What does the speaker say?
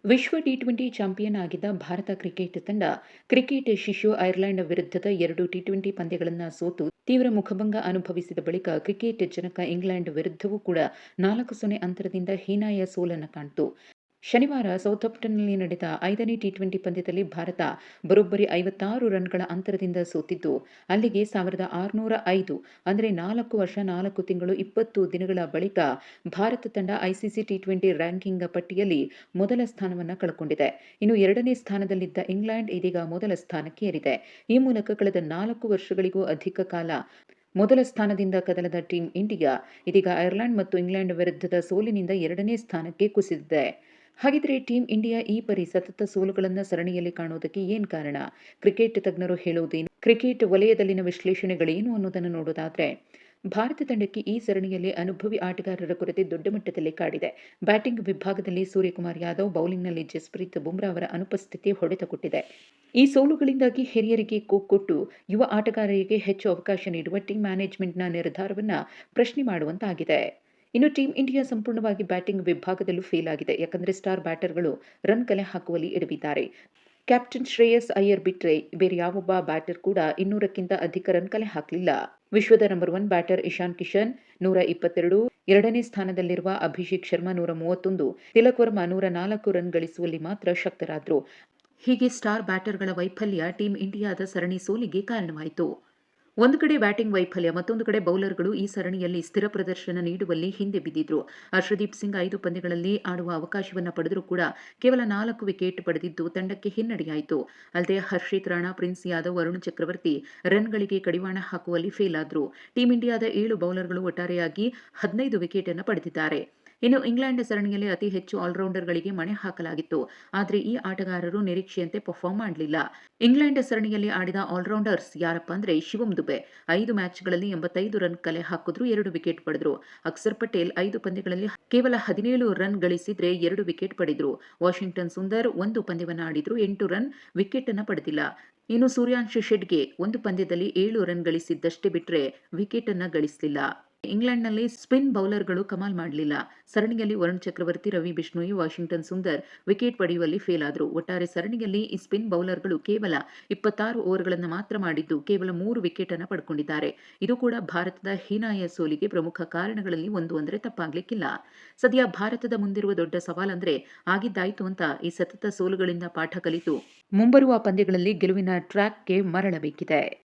ವಿಶ್ವ T20 champion ಆಗಿದ್ದ Bharat cricket ತಂಡ ಕ್ರಿಕೆಟ್ ಶಿಶು ಐರ್ಲೆಂಡ್ ವಿರುದ್ಧದ 2 ಟಿ20 ಪಂದ್ಯಗಳನ್ನು ಸೋತು ತೀವ್ರ ಮುಖಭಂಗ ಅನುಭವಿಸಿದ ಬಳಿಕ ಕ್ರಿಕೆಟ್ ಜನಕ ಇಂಗ್ಲೆಂಡ್ ವಿರುದ್ಧವೂ ಕೂಡ 4-0 ಅಂತರದಿಂದ ಹೀನಾಯ ಸೋಲನ್ನು ಕಾಣ್ತು. ಶನಿವಾರ ಸೌಥಂಪ್ಟನ್ನಲ್ಲಿ ನಡೆದ 5ನೇ ಟಿ20 ಪಂದ್ಯದಲ್ಲಿ ಭಾರತ ಬರೋಬ್ಬರಿ 56 ರನ್ಗಳ ಅಂತರದಿಂದ ಸೋತಿದ್ದು, ಅಲ್ಲಿಗೆ 1605 ಅಂದರೆ 4 ವರ್ಷ 4 ತಿಂಗಳು 20 ದಿನಗಳ ಬಳಿಕ ಭಾರತ ತಂಡ ಐಸಿಸಿ ಟಿ20 ರ್ಯಾಂಕಿಂಗ್ ಪಟ್ಟಿಯಲ್ಲಿ ಮೊದಲ ಸ್ಥಾನವನ್ನು ಕಳ್ಕೊಂಡಿದೆ. ಇನ್ನು 2ನೇ ಸ್ಥಾನದಲ್ಲಿದ್ದ ಇಂಗ್ಲೆಂಡ್ ಇದೀಗ ಮೊದಲ ಸ್ಥಾನಕ್ಕೆ ಏರಿದೆ. ಈ ಮೂಲಕ ಕಳೆದ 4 ವರ್ಷಗಳಿಗೂ ಅಧಿಕ ಕಾಲ ಮೊದಲ ಸ್ಥಾನದಿಂದ ಕದಲದ ಟೀಂ ಇಂಡಿಯಾ ಇದೀಗ ಐರ್ಲೆಂಡ್ ಮತ್ತು ಇಂಗ್ಲೆಂಡ್ ವಿರುದ್ಧದ ಸೋಲಿನಿಂದ 2ನೇ ಸ್ಥಾನಕ್ಕೆ ಕುಸಿದಿದೆ. ಹಾಗಿದ್ರೆ ಟೀಂ ಇಂಡಿಯಾ ಈ ಪರಿ ಸತತ ಸೋಲುಗಳನ್ನು ಸರಣಿಯಲ್ಲಿ ಕಾಣುವುದಕ್ಕೆ ಏನ್ ಕಾರಣ? ಕ್ರಿಕೆಟ್ ತಜ್ಞರು ಹೇಳುವುದೇನು? ಕ್ರಿಕೆಟ್ ವಲಯದಲ್ಲಿನ ವಿಶ್ಲೇಷಣೆಗಳೇನು ಅನ್ನೋದನ್ನು ನೋಡೋದಾದ್ರೆ, ಭಾರತ ತಂಡಕ್ಕೆ ಈ ಸರಣಿಯಲ್ಲಿ ಅನುಭವಿ ಆಟಗಾರರ ಕೊರತೆ ದೊಡ್ಡ ಮಟ್ಟದಲ್ಲಿ ಕಾಡಿದೆ. ಬ್ಯಾಟಿಂಗ್ ವಿಭಾಗದಲ್ಲಿ ಸೂರ್ಯಕುಮಾರ್ ಯಾದವ್, ಬೌಲಿಂಗ್ನಲ್ಲಿ ಜಸ್ಪ್ರೀತ್ ಬುಮ್ರಾ ಅವರ ಅನುಪಸ್ಥಿತಿ ಹೊಡೆತ ಕೊಟ್ಟಿದೆ. ಈ ಸೋಲುಗಳಿಂದಾಗಿ ಹಿರಿಯರಿಗೆ ಕೊಟ್ಟು ಯುವ ಆಟಗಾರರಿಗೆ ಹೆಚ್ಚು ಅವಕಾಶ ನೀಡುವ ಟೀಮ್ ಮ್ಯಾನೇಜ್ಮೆಂಟ್ನ ನಿರ್ಧಾರವನ್ನ ಪ್ರಶ್ನೆ ಮಾಡುವಂತಾಗಿದೆ. ಇನ್ನು ಟೀಂ ಇಂಡಿಯಾ ಸಂಪೂರ್ಣವಾಗಿ ಬ್ಯಾಟಿಂಗ್ ವಿಭಾಗದಲ್ಲೂ ಫೇಲ್ ಆಗಿದೆ. ಯಾಕಂದ್ರೆ ಸ್ಟಾರ್ ಬ್ಯಾಟರ್ಗಳು ರನ್ ಕಲೆ ಹಾಕುವಲ್ಲಿ ಎಡವಿದ್ದಾರೆ. ಕ್ಯಾಪ್ಟನ್ ಶ್ರೇಯಸ್ ಅಯ್ಯರ್ ಬಿಟ್ರೆ ಬೇರೆ ಯಾವೊಬ್ಬ ಬ್ಯಾಟರ್ ಕೂಡ 200ಕ್ಕಿಂತ ಅಧಿಕ ರನ್ ಕಲೆ ಹಾಕಲಿಲ್ಲ. ವಿಶ್ವದ ನಂಬರ್ 1 ಬ್ಯಾಟರ್ ಇಶಾನ್ ಕಿಶನ್ 122, 2ನೇ ಸ್ಥಾನದಲ್ಲಿರುವ ಅಭಿಷೇಕ್ ಶರ್ಮಾ 131, ತಿಲಕ್ ವರ್ಮಾ 104 ರನ್ ಗಳಿಸುವಲ್ಲಿ ಮಾತ್ರ ಶಕ್ತರಾದ್ರು. ಹೀಗೆ ಸ್ಟಾರ್ ಬ್ಯಾಟರ್ಗಳ ವೈಫಲ್ಯ ಟೀಂ ಇಂಡಿಯಾದ ಸರಣಿ ಸೋಲಿಗೆ ಕಾರಣವಾಯಿತು. ಒಂದು ಕಡೆ ಬ್ಯಾಟಿಂಗ್ ವೈಫಲ್ಯ, ಮತ್ತೊಂದು ಕಡೆ ಬೌಲರ್ಗಳು ಈ ಸರಣಿಯಲ್ಲಿ ಸ್ಥಿರ ಪ್ರದರ್ಶನ ನೀಡುವಲ್ಲಿ ಹಿಂದೆ ಬಿದ್ದಿದ್ರು. ಹರ್ಷದೀಪ್ ಸಿಂಗ್ 5 ಪಂದ್ಯಗಳಲ್ಲಿ ಆಡುವ ಅವಕಾಶವನ್ನು ಪಡೆದರೂ ಕೂಡ ಕೇವಲ 4 ವಿಕೆಟ್ ಪಡೆದಿದ್ದು ತಂಡಕ್ಕೆ ಹಿನ್ನಡೆಯಾಯಿತು. ಅಲ್ಲದೆ ಹರ್ಷಿತ್ ರಾಣಾ, ಪ್ರಿನ್ಸ್ ಯಾದವ್, ವರುಣ್ ಚಕ್ರವರ್ತಿ ರನ್ಗಳಿಗೆ ಕಡಿವಾಣ ಹಾಕುವಲ್ಲಿ ಫೇಲ್ ಆದ್ರು. ಟೀಂ ಇಂಡಿಯಾದ 7 ಬೌಲರ್ಗಳು ಒಟ್ಟಾರೆಯಾಗಿ 15 ವಿಕೆಟ್ ಅನ್ನು ಪಡೆದಿದ್ದಾರೆ. ಇನ್ನು ಇಂಗ್ಲೆಂಡ್ ಸರಣಿಯಲ್ಲಿ ಅತಿ ಹೆಚ್ಚು ಆಲ್ರೌಂಡರ್ಗಳಿಗೆ ಮಣೆ ಹಾಕಲಾಗಿತ್ತು. ಆದರೆ ಈ ಆಟಗಾರರು ನಿರೀಕ್ಷೆಯಂತೆ ಪರ್ಫಾರ್ಮ್ ಮಾಡಲಿಲ್ಲ. ಇಂಗ್ಲೆಂಡ್ ಸರಣಿಯಲ್ಲಿ ಆಡಿದ ಆಲ್ರೌಂಡರ್ಸ್ ಯಾರಪ್ಪ ಅಂದ್ರೆ ಶಿವಮ್ ದುಬೆ 5 ಮ್ಯಾಚ್ಗಳಲ್ಲಿ 85 ರನ್ ಕಲೆ ಹಾಕಿದ್ರು, 2 ವಿಕೆಟ್ ಪಡೆದ್ರು. ಅಕ್ಷರ್ ಪಟೇಲ್ 5 ಪಂದ್ಯಗಳಲ್ಲಿ ಕೇವಲ 17 ರನ್ ಗಳಿಸಿದ್ರೆ 2 ವಿಕೆಟ್ ಪಡೆದ್ರು. ವಾಷಿಂಗ್ಟನ್ ಸುಂದರ್ 1 ಪಂದ್ಯವನ್ನು ಆಡಿದ್ರು, 8 ರನ್, ವಿಕೆಟ್ ಅನ್ನು ಪಡೆದಿಲ್ಲ. ಇನ್ನು ಸೂರ್ಯಾಂಶ್ ಶೆಡ್ಗೆ 1 ಪಂದ್ಯದಲ್ಲಿ 7 ರನ್ ಗಳಿಸಿದ್ದಷ್ಟೇ ಬಿಟ್ರೆ ವಿಕೆಟ್ ಅನ್ನ ಗಳಿಸಲಿಲ್ಲ. ಇಂಗ್ಲೆಂಡ್ನಲ್ಲಿ ಸ್ಪಿನ್ ಬೌಲರ್ಗಳು ಕಮಾಲ್ ಮಾಡಲಿಲ್ಲ. ಸರಣಿಯಲ್ಲಿ ವರುಣ್ ಚಕ್ರವರ್ತಿ, ರವಿ ಬಿಷ್ಣೋಯಿ, ವಾಷಿಂಗ್ಟನ್ ಸುಂದರ್ ವಿಕೆಟ್ ಪಡೆಯುವಲ್ಲಿ ಫೇಲ್ ಆದರು. ಒಟ್ಟಾರೆ ಸರಣಿಯಲ್ಲಿ ಈ ಸ್ಪಿನ್ ಬೌಲರ್ಗಳು ಕೇವಲ 26 ಓವರ್ಗಳನ್ನು ಮಾತ್ರ ಮಾಡಿದ್ದು ಕೇವಲ 3 ವಿಕೆಟ್ ಅನ್ನು ಪಡ್ಕೊಂಡಿದ್ದಾರೆ. ಇದು ಕೂಡ ಭಾರತದ ಹೀನಾಯ ಸೋಲಿಗೆ ಪ್ರಮುಖ ಕಾರಣಗಳಲ್ಲಿ ಒಂದು ಅಂದ್ರೆ ತಪ್ಪಾಗ್ಲಿಕ್ಕಿಲ್ಲ. ಸದ್ಯ ಭಾರತದ ಮುಂದಿರುವ ದೊಡ್ಡ ಸವಾಲಂದ್ರೆ ಆಗಿದ್ದಾಯ್ತು ಅಂತ ಈ ಸತತ ಸೋಲುಗಳಿಂದ ಪಾಠ ಕಲಿತು ಮುಂಬರುವ ಪಂದ್ಯಗಳಲ್ಲಿ ಗೆಲುವಿನ ಟ್ರ್ಯಾಕ್ಗೆ ಮರಳಬೇಕಿದೆ.